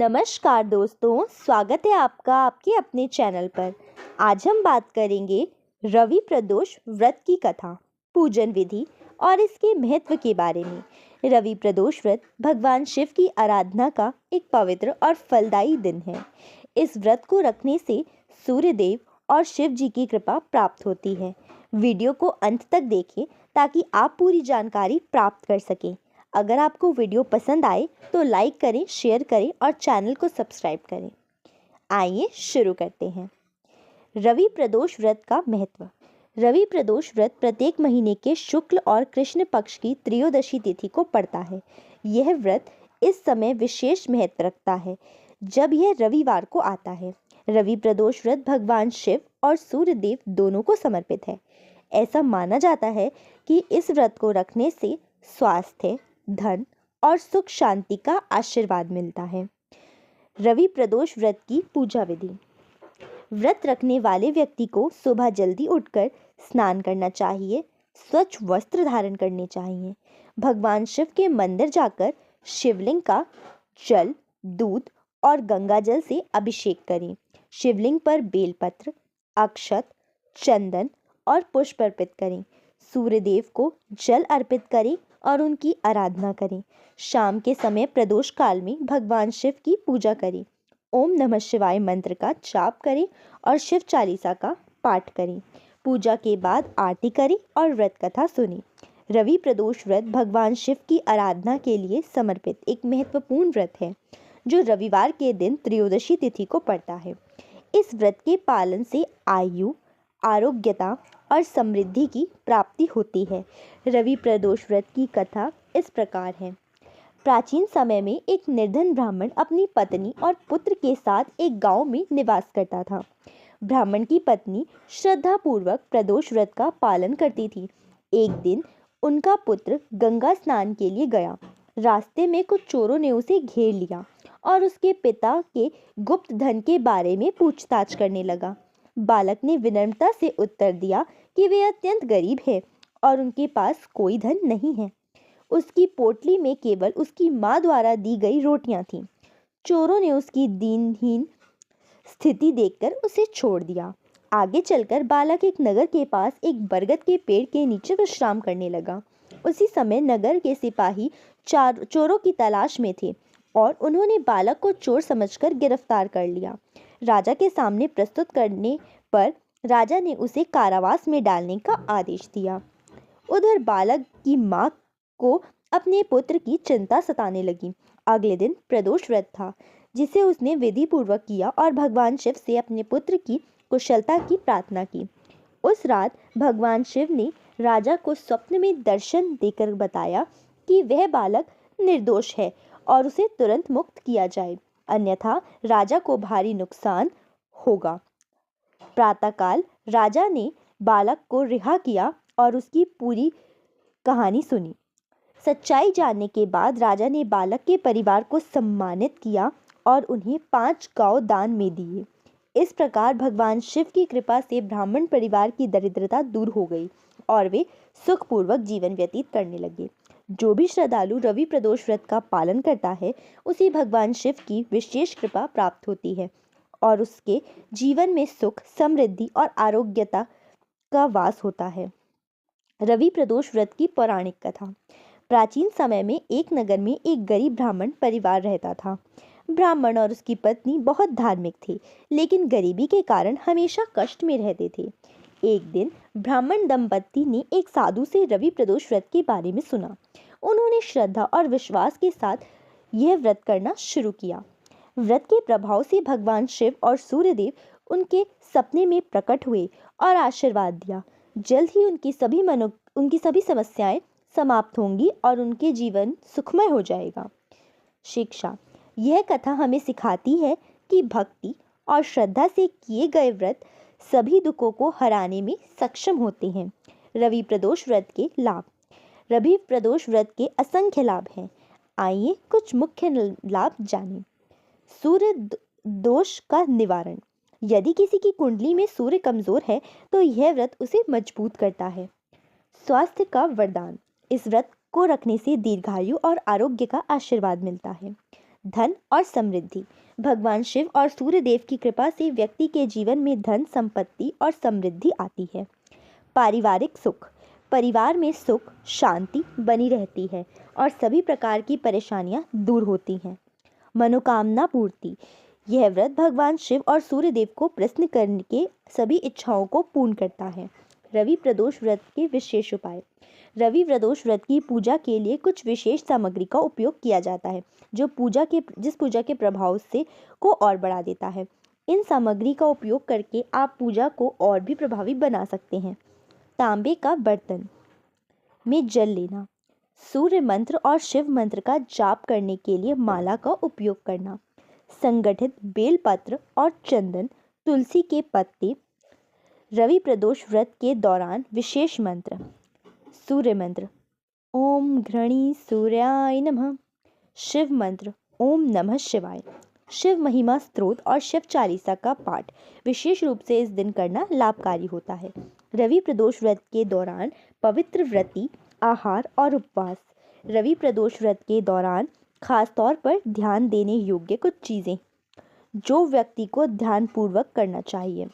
नमस्कार दोस्तों, स्वागत है आपका आपके अपने चैनल पर। आज हम बात करेंगे रवि प्रदोष व्रत की कथा, पूजन विधि और इसके महत्व के बारे में। रवि प्रदोष व्रत भगवान शिव की आराधना का एक पवित्र और फलदायी दिन है। इस व्रत को रखने से सूर्यदेव और शिव जी की कृपा प्राप्त होती है। वीडियो को अंत तक देखें ताकि आप पूरी जानकारी प्राप्त कर सकें। अगर आपको वीडियो पसंद आए तो लाइक करें, शेयर करें और चैनल को सब्सक्राइब करें। आइए शुरू करते हैं। रवि प्रदोष व्रत का महत्व। रवि प्रदोष व्रत प्रत्येक महीने के शुक्ल और कृष्ण पक्ष की त्रयोदशी तिथि को पड़ता है। यह व्रत इस समय विशेष महत्व रखता है जब यह रविवार को आता है। रवि प्रदोष व्रत भगवान शिव और सूर्यदेव दोनों को समर्पित है। ऐसा माना जाता है कि इस व्रत को रखने से स्वास्थ्य, धन और सुख शांति का आशीर्वाद मिलता है। रवि प्रदोष व्रत की पूजा विधि। व्रत रखने वाले व्यक्ति को सुबह जल्दी उठकर स्नान करना चाहिए, स्वच्छ वस्त्र धारण करने चाहिए। भगवान शिव के मंदिर जाकर शिवलिंग का जल, दूध और गंगा जल से अभिषेक करें। शिवलिंग पर बेलपत्र, अक्षत, चंदन और पुष्प अर्पित करें। सूर्यदेव को जल अर्पित करें और उनकी आराधना करें। शाम के समय प्रदोष काल में भगवान शिव की पूजा करें। ओम नमः शिवाय मंत्र का जाप करें और शिव चालीसा का पाठ करें। पूजा के बाद आरती करें और व्रत कथा सुनें। रवि प्रदोष व्रत भगवान शिव की आराधना के लिए समर्पित एक महत्वपूर्ण व्रत है जो रविवार के दिन त्रयोदशी तिथि को पड़ता है। इस व्रत के पालन से आयु, आरोग्यता और समृद्धि की प्राप्ति होती है। रवि प्रदोष व्रत की कथा इस प्रकार है। प्राचीन समय में एक निर्धन ब्राह्मण अपनी पत्नी और पुत्र के साथ एक गांव में निवास करता था। ब्राह्मण की पत्नी श्रद्धापूर्वक प्रदोष व्रत का पालन करती थी। एक दिन उनका पुत्र गंगा स्नान के लिए गया। रास्ते में कुछ चोरों ने उसे घेर लिया और उसके पिता के गुप्त धन के बारे में पूछताछ करने लगा। बालक ने विनम्रता से उत्तर दिया कि वे अत्यंत गरीब हैं और उनके पास कोई धन नहीं है। उसकी पोटली में केवल उसकी माँ द्वारा दी गई रोटियां थीं। चोरों ने उसकी दीनहीन स्थिति देखकर उसे छोड़ दिया। आगे चलकर बालक एक नगर के पास एक बरगद के पेड़ के नीचे विश्राम करने लगा। उसी समय नगर के सिपाही चोरों की तलाश में थे और उन्होंने बालक को चोर समझकर गिरफ्तार कर लिया। राजा के सामने प्रस्तुत करने पर राजा ने उसे कारावास में डालने का आदेश दिया। उधर बालक की मां को अपने पुत्र की चिंता सताने लगी। अगले दिन प्रदोष व्रत था जिसे उसने विधि पूर्वक किया और भगवान शिव से अपने पुत्र की कुशलता की प्रार्थना की। उस रात भगवान शिव ने राजा को स्वप्न में दर्शन देकर बताया कि वह बालक निर्दोष है और उसे तुरंत मुक्त किया जाए, अन्यथा राजा को भारी नुकसान होगा। प्रातःकाल राजा ने बालक को रिहा किया और उसकी पूरी कहानी सुनी। सच्चाई जानने के बाद राजा ने बालक के परिवार को सम्मानित किया और उन्हें 5 गांव दान में दिए। इस प्रकार भगवान शिव की कृपा से ब्राह्मण परिवार की दरिद्रता दूर हो गई और वे सुखपूर्वक जीवन व्यतीत करने लगे। जो भी श्रद्धालु रवि प्रदोष व्रत का पालन करता है उसे भगवान शिव की विशेष कृपा प्राप्त होती है और उसके जीवन में सुख, समृद्धि और आरोग्यता का वास होता है। रवि प्रदोष व्रत की पौराणिक कथा। प्राचीन समय में एक नगर में एक गरीब ब्राह्मण परिवार रहता था। ब्राह्मण और उसकी पत्नी बहुत धार्मिक थे, लेकिन गरीबी के कारण हमेशा कष्ट में रहते थे। एक दिन ब्राह्मण दंपत्ति ने एक साधु से रवि प्रदोष व्रत के बारे में सुना। उन्होंने श्रद्धा और विश्वास के साथ यह व्रत करना शुरू किया। व्रत के प्रभाव से भगवान शिव और सूर्यदेव उनके सपने में प्रकट हुए और आशीर्वाद दिया। जल्द ही उनकी सभी समस्याएं समाप्त होंगी और उनके जीवन सुखमय हो जाएगा। शिक्षा। यह कथा हमें सिखाती है कि भक्ति और श्रद्धा से किए गए व्रत सभी दुखों को हराने में सक्षम होते हैं। रवि प्रदोष व्रत के लाभ। रवि प्रदोष व्रत के असंख्य लाभ हैं। आइए कुछ मुख्य लाभ जानें। सूर्य दोष का निवारण। यदि किसी की कुंडली में सूर्य कमजोर है तो यह व्रत उसे मजबूत करता है। स्वास्थ्य का वरदान। इस व्रत को रखने से दीर्घायु और आरोग्य का आशीर्वाद मिलता है। धन और समृद्धि। भगवान शिव और सूर्य देव की कृपा से व्यक्ति के जीवन में धन, संपत्ति और समृद्धि आती है। पारिवारिक सुख। परिवार में सुख शांति बनी रहती है और सभी प्रकार की परेशानियां दूर होती हैं। मनोकामना पूर्ति। यह व्रत भगवान शिव और सूर्य देव को प्रसन्न करके सभी इच्छाओं को पूर्ण करता है। रवि प्रदोष व्रत के विशेष उपाय। रवि प्रदोष व्रत की पूजा के लिए कुछ विशेष सामग्री का उपयोग किया जाता है जिस पूजा के प्रभाव से को और बढ़ा देता है। इन सामग्री का उपयोग करके आप पूजा को और भी प्रभावी बना सकते हैं। तांबे का बर्तन में जल लेना, सूर्य मंत्र और शिव मंत्र का जाप करने के लिए माला का उपयोग करना, संगठित बेलपत्र और चंदन, तुलसी के पत्ते। रवि प्रदोष व्रत के दौरान विशेष मंत्र। सूर्य मंत्र ओम घृणी सूर्याय नमः। शिव मंत्र ओम नमः शिवाय। शिव महिमा स्तोत्र और शिव चालीसा का पाठ विशेष रूप से इस दिन करना लाभकारी होता है। रवि प्रदोष व्रत के दौरान पवित्र व्रती आहार और उपवास। रवि प्रदोष व्रत के दौरान खास तौर पर ध्यान देने योग्य कुछ चीज़ें जो व्यक्ति को ध्यानपूर्वक करना चाहिए।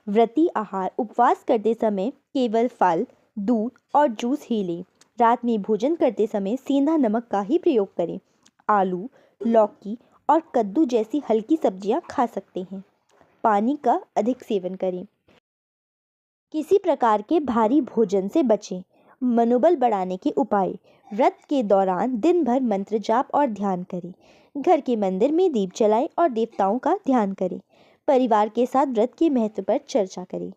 व्रती आहार। उपवास करते समय केवल फल, दूध और जूस ही लें। रात में भोजन करते समय सेंधा नमक का ही प्रयोग करें। आलू, लौकी और कद्दू जैसी हल्की सब्जियां खा सकते हैं। पानी का अधिक सेवन करें। किसी प्रकार के भारी भोजन से बचें। मनोबल बढ़ाने के उपाय। व्रत के दौरान दिन भर मंत्र जाप और ध्यान करें। घर के मंदिर में दीप जलाएं और देवताओं का ध्यान करें। परिवार के साथ व्रत के महत्व पर चर्चा करें।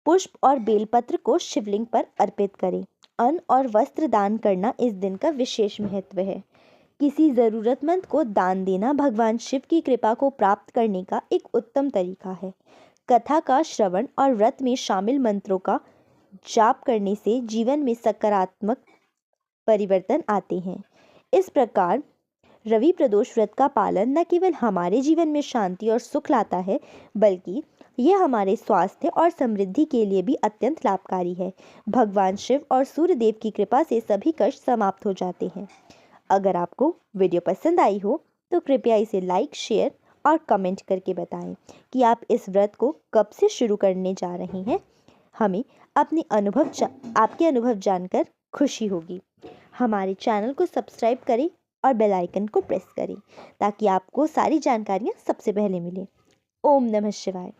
पुष्प और बेलपत्र को शिवलिंग पर अर्पित करें। अन्न और वस्त्र दान करना इस दिन का विशेष महत्व है। किसी ज़रूरतमंद को दान देना भगवान शिव की कृपा को प्राप्त करने का एक उत्तम तरीका है। कथा का श्रवण और व्रत में शामिल मंत्रों का जाप करने से जीवन में सकारात्मक परिवर्तन आते हैं। इस प्रकार रवि प्रदोष व्रत का पालन न केवल हमारे जीवन में शांति और सुख लाता है बल्कि यह हमारे स्वास्थ्य और समृद्धि के लिए भी अत्यंत लाभकारी है। भगवान शिव और सूर्य देव की कृपा से सभी कष्ट समाप्त हो जाते हैं। अगर आपको वीडियो पसंद आई हो तो कृपया इसे लाइक, शेयर और कमेंट करके बताएं कि आप इस व्रत को कब से शुरू करने जा रहे हैं। हमें अपने आपके अनुभव जानकर खुशी होगी। हमारे चैनल को सब्सक्राइब करें और बेल आइकन को प्रेस करें ताकि आपको सारी जानकारियाँ सबसे पहले मिलें। ओम नमः शिवाय।